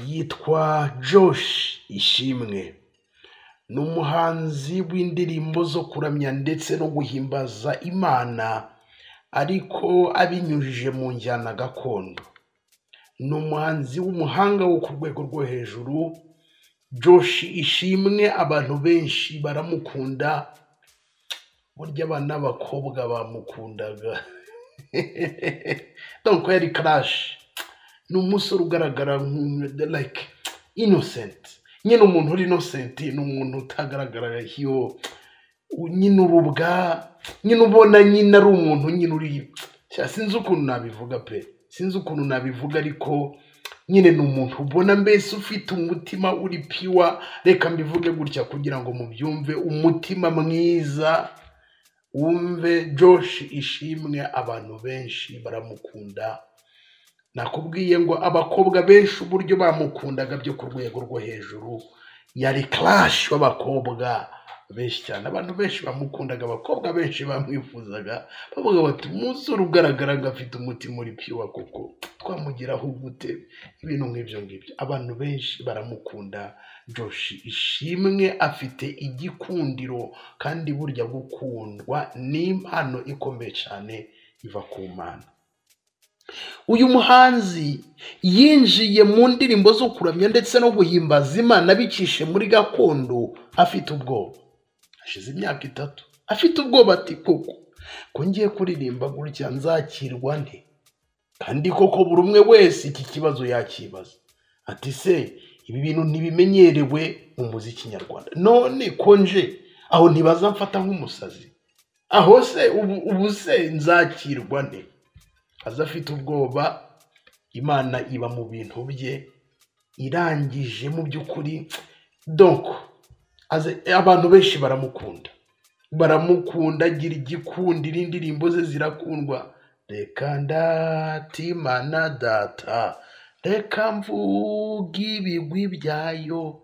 yitwa Josh Ishimwe. Ni umuhanzi w'indirimbo zo kuramya ndetse no guhimbaza Imana ariko abinyujije mu njyana gakondo. Ni umuhanzi w'umuhanga wo ku rwego rwo hejuru. Josh Ishimwe abantu benshi baramukunda, burya abana b'abakobwa bamukundaga. Donc yari crash. Ni umusore ugaragara like innocent. Nyine umuntu uri innocent ni umuntu utagaragara hiyo nyine urubwa, nyine ubona nyine ari umuntu nyine uri sinzi ukuntu nabivuga pe. Sinzi ukuntu nabivuga ariko nyine ni umuntu ubona mbese ufite umutima uri piwa. Reka mbivuge gutya kugira ngo mubyumve, umutima mwiza. Wumve Josh Ishimwe abantu benshi baramukunda. Nakubwiye ngo abakobwa benshi uburyo bamukundaga byo ku rwego rwo hejuru. Yari clash w'abakobwa benshi cyane. Abantu benshi bamukundaga, abakobwa benshi bamwifuzaga, bavuga bati umusore ugaragara ngafite umutima uri piwa koko twamugiraho gute, ibintu nk'ibyo ngibyo. Abantu benshi baramukunda. Josh Ishimwe afite igikundiro kandi burya gukundwa ni impano ikomeye cyane iva ku Mana. Uyu muhanzi yinjiye mu ndirimbo zo kuramya ndetse no guhimbaza Imana bicishe muri gakondo afite ubwoba. Hashize imyaka 3 afite ubwoba ati koko ko ngiye kuririmba gutya nzakirwa nte? Kandi koko buri umwe wese iki kibazo yakibaza ati se ibi bintu ntibimenyerewe mu muziki nyarwanda, none konje aho ntibazamfata nk'umusazi? Aho se ubu se nzakirwa nte? Azafite ubwoba. Imana iba mu bintu bye irangije mu by'ukuri. Donc abantu benshi baramukunda agira igikundiro, indirimbo ze zirakundwa. Reka ndatimana data, reka mvuga ibigwi byayo.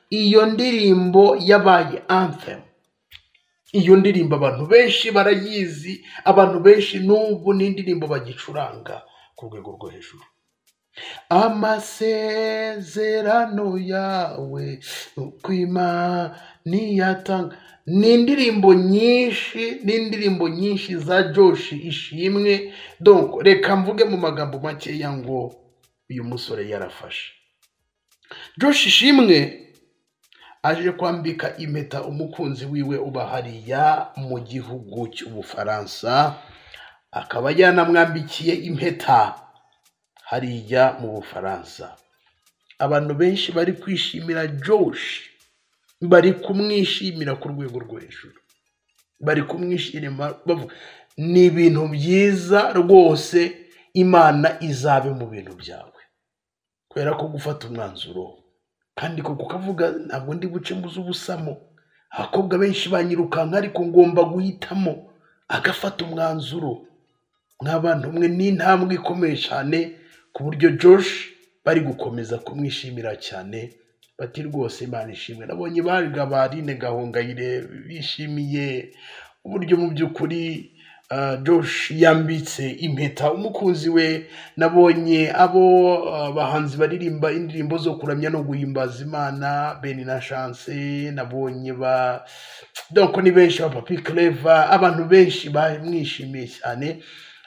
Iyo ndirimbo yabaye anthem. Iyo ndirimbo abantu benshi barayizi, abantu benshi n'ubu n'indirimbo bagicuranga ku rwego rwo hejuru. Amasezerano yawe kwima niyatanga. Ni indirimbo nyinshi za Josh Ishimwe. Donc reka mvuge mu magambo makeya ngo uyu musore yarafashe. Josh Ishimwe aje kwambika impeta umukunzi wiwe uba hariya mu gihugu cy'Ubufaransa. Akaba yanamwambikiye impeta hariya mu Bufaransa. Abantu benshi bari kwishimira Josh, bari kumwishimira ku rwego rwo hejuru, bari kumwishimira bavuga ni ibintu byiza rwose. Imana izabe mu bintu byawe kubera ko gufata umwanzuro kandi koko kavuga ntabwo ndi buce mbuze ubusamo. Abakobwa benshi banyirukanka ariko ngomba guhitamo agafata umwanzuro. Nk'abantu mwe ni intambwe ikomeye cyane ku buryo Josh bari gukomeza kumwishimira cyane bati rwose Imana ishimwe. Nabonye bariga Barine Gahongayire bishimiye uburyo mu by'ukuri Josh yambitse impeta umukunzi we. Nabonye abo bahanzi baririmba indirimbo zo kuramya no guhimbaza Imana, Beni na Chance, nabonye donc ni benshi, Papi Clever, abantu benshi bamwishimiye cyane.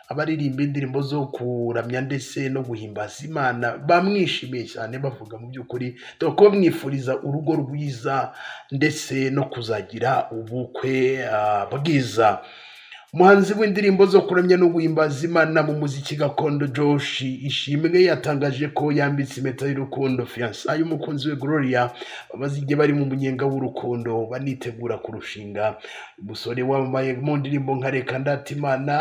Abaririmba indirimbo zo kuramya ndetse no guhimbaza Imana bamwishimiye cyane, bavuga mu by'ukuri donc bamwifuriza urugo rwiza ndetse no kuzagira ubukwe bwiza. Umuhanzi w'indirimbo zo kuramya no guhimbaza Imana mu muziki gakondo Josh Ishimwe yatangaje ko yambitse impeta y'urukundo fiancé y'umukunzi we Gloria, bazige bari mu munyenga w'urukundo banitegura kurushinga. Umusore wambaye mu ndirimbo nka Reka ndatimana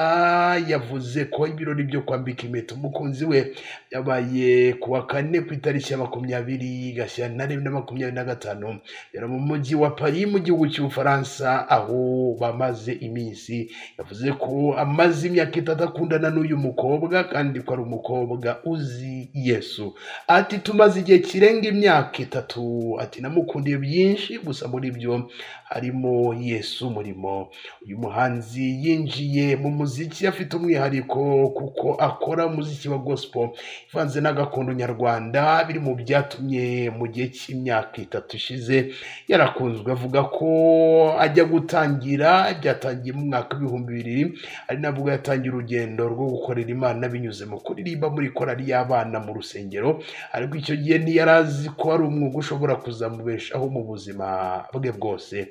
yavuze ko ibirori byo kwambika impeta umukunzi we yabaye kuwa 4 ku itariki ya 20 Gashyantare 2025 yari mu mujyi wa Paris mu gihugu cy'Ubufaransa, aho bamaze iminsi yavuze ko amaze imyaka 3 akundana n'uyu mukobwa kandi ko ari umukobwa uzi Yesu. Ati tumaze igihe kirenga imyaka 3, ati namukundiye byinshi, gusa muri byo harimo Yesu murimo. Uyu muhanzi yinjiye mu muziki afite umwihariko kuko akora umuziki wa gospel ivanze n'agakondo nyarwanda, biri mu byatumye mu gihe cy'imyaka 3 ishize yarakunzwe. Avuga ko ajya gutangira byatangiye mu mwaka wa 2000, ari nabwo yatangiye urugendo rwo gukorera Imana binyuze mu kuririmba muri korali y'abana mu rusengero, ariko icyo gihe ntiyarazi ko ari umwuga ushobora kuzamubeshaho mu buzima bwe bwose.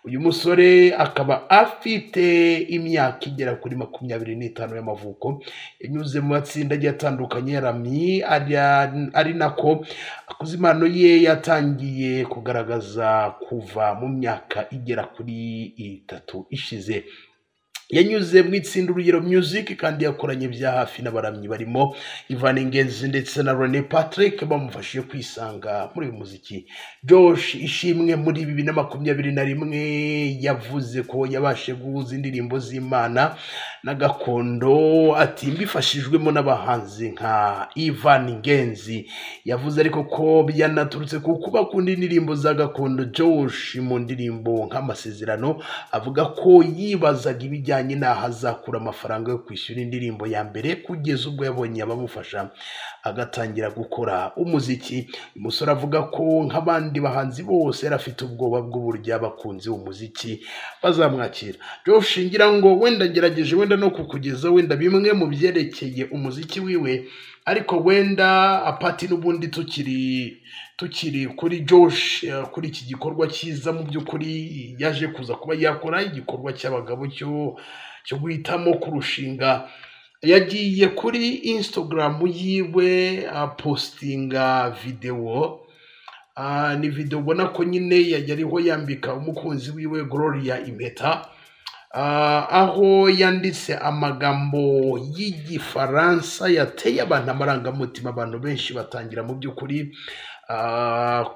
Uyu musore akaba afite imyaka igera kuri 25 y'amavuko, yanyuze mu matsinda agiye atandukanye yaramyi, ari nako akuze impano ye yatangiye kugaragaza kuva mu myaka igera kuri 3 ishize. Yanyuze mu itsinda Urugero Music kandi yakoranye bya hafi n'abaramyi barimo Ivan Ingenzi ndetse na René Patrick bamufashije kwisanga muri uyu muziki. Josh Ishimwe muri 2021 yavuze ko yabashe guhuza indirimbo z'Imana na gakondo, ati mbifashijwemo n'abahanzi nka Ivan Ingenzi. Yavuze ariko ko byanaturutse ku kuba kundi indirimbo za gakondo. Josh mu ndirimbo nk'Amasezerano avuga ko yibazaga ibijyanye n'aho azakura amafaranga yo kwishyura indirimbo ya mbere, kugeza ubwo yabonye abamufasha agatangira gukora umuziki. Umusore avuga ko nk'abandi bahanzi bose yarafite ubwoba bw'uburyo abakunzi umuziki bazamwakira. Josh ngira ngo wenda ngerageje wenda no kukugeza wenda bimwe mu byerekeye umuziki wiwe, ariko wenda apati n'ubundi tukiri kuri Josh, kuri iki gikorwa cyiza mu by'ukuri yaje kuza kuba yakora igikorwa cy'abagabo cyo guhitamo kurushinga. Yagiye kuri Instagram yiwe postinga video, ni video ubona ko nyine yariho yambika umukunzi wiwe Gloria impeta, aho yanditse amagambo y'Igifaransa yateye abantu amarangamutima. Abantu benshi batangira mu by'ukuri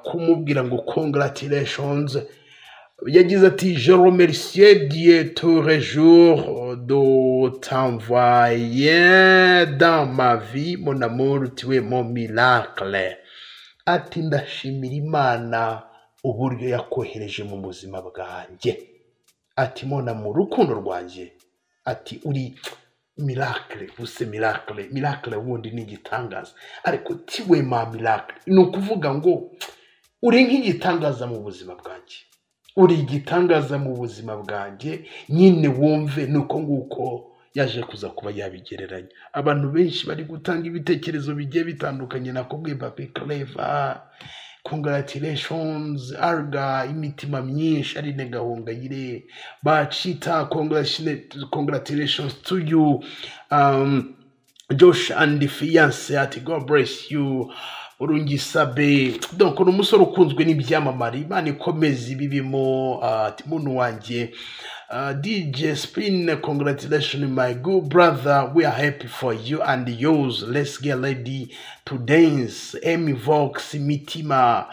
kumubwira ngo congratulations. Yagize ati je remercie Dieu tous les jours de t'envoyer dans ma vie mon amour, tu es mon miracle. Ati ndashimira Imana uburyo yakohereje mu buzima bwanjye. Ati mon amour, urukundo rwanjye, ati uri miracle, use miracle wundi ni igitangaza, ariko tiwe ma miracle, ni ukuvuga ngo uri nk'igitangaza mu buzima bwanjye, uri igitangaza mu buzima bwanjye. Nyine wumve nuko nguko yaje kuza kuba yabigereranya. Abantu benshi bari gutanga ibitekerezo bigiye bitandukanye, nakubwiye Papi Clever, congratulations, Arga imitima myinshi, ari Gahongayire, Bachita, congratulations to you, Josh and the fiance, ati God bless you, Urungisabe. Donc ni umusore ukunzwe n'ibyamamare, Imana ikomeza ibibimo. Ati muntu wanjye, DJ Spin, congratulations my good brother, we are happy for you and yours, let's get ready to dance. Amy Vox imitima.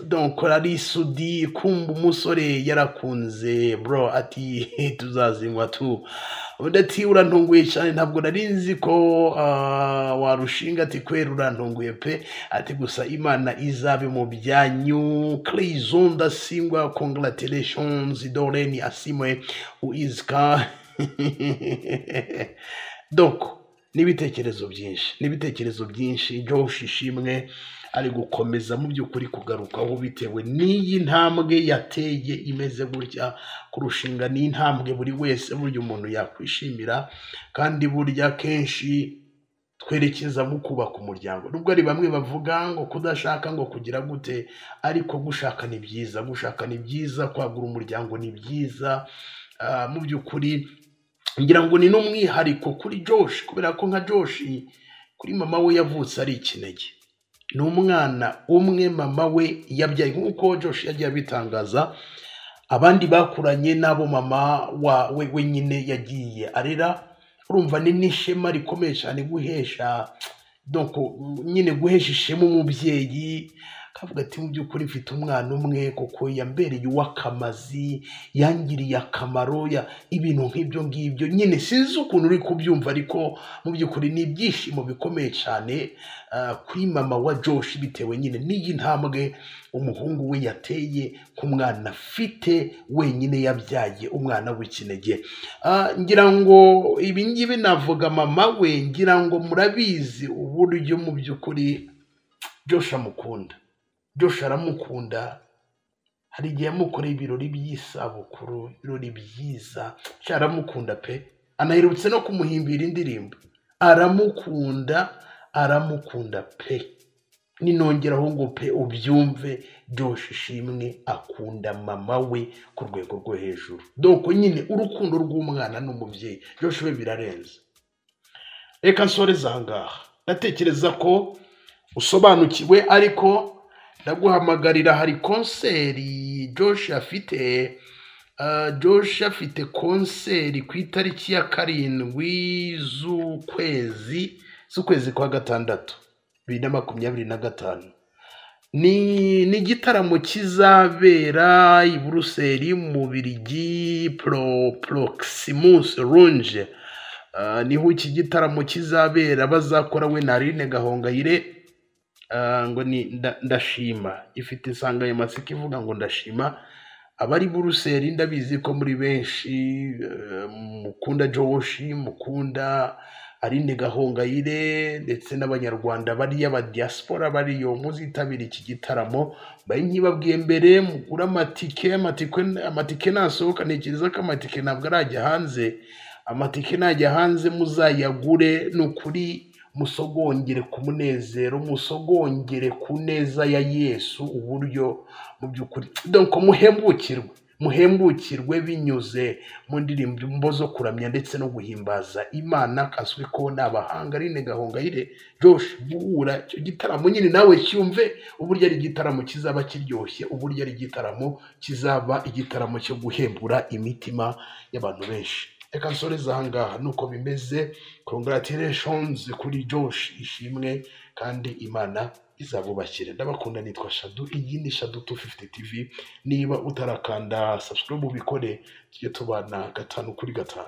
Donc ari Sudi, kumba umusore yarakunze bro, ati tuzazinywa tu. Udati urantunguye cyane, ntabwo nari nzi ko warushinga. Ati kwera urantunguye pe, ati gusa Imana izabe mu byanyu. Clayzonda Singwa, congratulations Doreni Asimwe uizka. Donc n'ibitekerezo byinshi Josh Ishimwe ari gukomeza mu by'ukuri kugarukaho bitewe n'iyi ntambwe yateye imeze gutya. Kurushinga ni intambwe buri wese burya umuntu yakwishimira, kandi burya kenshi twerekeza mu kubaka umuryango. Nubwo ari bamwe bavuga ngo kudashaka ngo kugira gute, ariko gushaka ni byiza, kwagura umuryango ni byiza. Mu by'ukuri ngira ngo ni n'umwihariko kuri Josh, kubera ko nka Josh kuri mama we yavutse ari ikinege, ni umwana umwe mama we yabyaye. Nk'uko Josh yagiye abitangaza, abandi bakuranye nabo mama we nyine yagiye arera. Urumva ni n'ishema rikomeye cyane guhesha, donc nyine guhesha ishema umubyeyi, avuga ati mu by'ukuri mfite umwana umwe kuko yambereye uw'akamazi, yangiriye akamaro, ibintu nk'ibyo ngibyo nyine sinzi ukuntu uri kubyumva, ariko mu by'ukuri ni ibyishimo bikomeye cyane kuri mama wa Josh, bitewe nyine n'iyi ntambwe umuhungu we yateye ku mwana afite wenyine, yabyaye umwana w'ikinege. Ngira ngo ibi ngibi navuga mama we, ngira ngo murabizi uburyo mu by'ukuri Josh amukunda. Josh aramukunda, hari igihe yamukoreye ibirori by'isabukuru, ibirori byiza, aramukunda pe, anaherutse no kumuhimbira indirimbo. Aramukunda pe, ninongeraho ngo pe ubyumve, Josh Ishimwe akunda mama we ku rwego rwo hejuru. Donc nyine urukundo rw'umwana n'umubyeyi Josh we birarenze. Reka nsoreze aha ngaha, ndatekereza ko usobanukiwe, ariko ndaguhamagarira, hari konseri Josh afite. Josh afite konseri ku itariki ya 7 z'ukwezi kwa gatandatu 2025. Ni igitaramo kizabera i Buruseli mu Bubiligi, Proximus Lounge. Niho iki gitaramo kizabera, bazakora we na Aline Gahongayire. Ngo ni ndashima, ifite insanganyamatsiko ivuga ngo ndashima. Abari Buruseli ndabizi ko muri benshi mukunda Josh, mukunda Aline Gahongayire, ndetse n'abanyarwanda bari aba diaspora bariyo, muzitabira iki gitaramo. Nkibabwiye mbere, mugura amatike nasohoka, ntekereza ko amatike ntabwo arajya hanze. Amatike najya hanze muzayagure, nukuri musogongere ku munezero, musogongere ku neza ya Yesu, uburyo mu by'ukuri donc muhembukirwe binyuze mu ndirimbo zo kuramya ndetse no guhimbaza Imana. Kaswe ko n'abahanga Aline Gahongayire, Josh buhura icyo gitaramo nyine, nawe cyumve uburyo ari igitaramo kizaba kiryoshye, uburyo ari igitaramo kizaba igitaramo cyo guhembura imitima y'abantu benshi. Reka nsoreze aha ngaha, nuko bimeze. Congratulations kuri Josh Ishimwe, kandi Imana izabubakire. Ndabakunda, nitwa Shadu, iyi ni Shadu 250 TV. Niba utarakanda subscribe ubikore, tujye tubana 5 kuri 5.